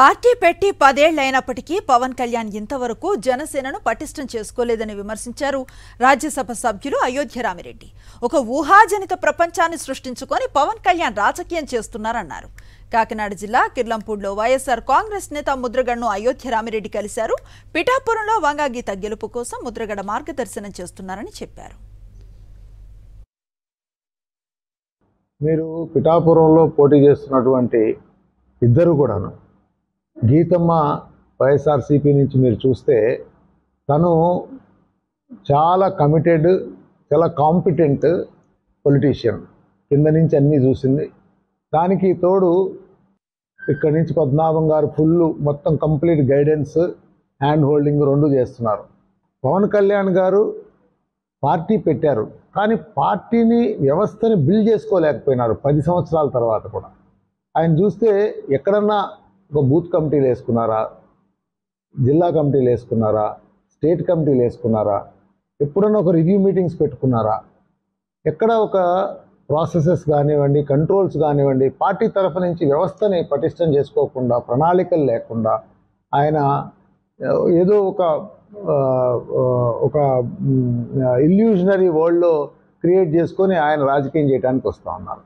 Party పెట్టి 10 ఏళ్లైనప్పటికీ పవన్ కళ్యాణ్ ఇంతవరకు జనసేనను పటిష్టం చేసుకోలేదని విమర్శించారు రాజ్యసభ సభ్యులు అయోధ్య రామిరెడ్డి. ఒక ఊహాజనిత ప్రపంచాన్ని సృష్టించుకొని పవన్ కళ్యాణ్ రాజకీయం చేస్తున్నారన్నారు. కాకినాడ జిల్లా కిర్లంపూడిలో వైఎస్ఆర్ కాంగ్రెస్ నేత ముద్రగడను అయోధ్య రామిరెడ్డి కలిశారు. పిఠాపురంలో వంగాగీత గెలుపు కోసం ముద్రగడ మార్గదర్శనం చేస్తున్నారని చెప్పారు. మీరు పిఠాపురంలో పోటీ చేస్తున్నటువంటి ఇద్దరు కూడాను గీతమ్మ వైఎస్ఆర్సీపీ నుంచి మీరు చూస్తే తను చాలా కమిటెడ్, చాలా కాంపిటెంట్ పొలిటీషియన్. కింద నుంచి అన్నీ చూసింది. దానికి తోడు ఇక్కడి నుంచి పద్మనాభం గారు ఫుల్ మొత్తం కంప్లీట్ గైడెన్స్, హ్యాండ్ హోల్డింగ్ రెండు చేస్తున్నారు. పవన్ కళ్యాణ్ గారు పార్టీ పెట్టారు, కానీ పార్టీని వ్యవస్థని బిల్డ్ చేసుకోలేకపోయినారు 10 సంవత్సరాల తర్వాత కూడా. ఆయన చూస్తే ఎక్కడన్నా ఒక బూత్ కమిటీలు వేసుకున్నారా, జిల్లా కమిటీలు వేసుకున్నారా, స్టేట్ కమిటీలు వేసుకున్నారా, ఎప్పుడన్నా ఒక రివ్యూ మీటింగ్స్ పెట్టుకున్నారా, ఎక్కడ ఒక ప్రాసెసెస్ కానివ్వండి, కంట్రోల్స్ కానివ్వండి, పార్టీ తరఫు నుంచి వ్యవస్థని పటిష్టం చేసుకోకుండా, ప్రణాళికలు లేకుండా ఆయన ఏదో ఒక ఇల్యూజనరీ వరల్డ్లో క్రియేట్ చేసుకొని ఆయన రాజకీయం చేయడానికి వస్తూ ఉన్నారు.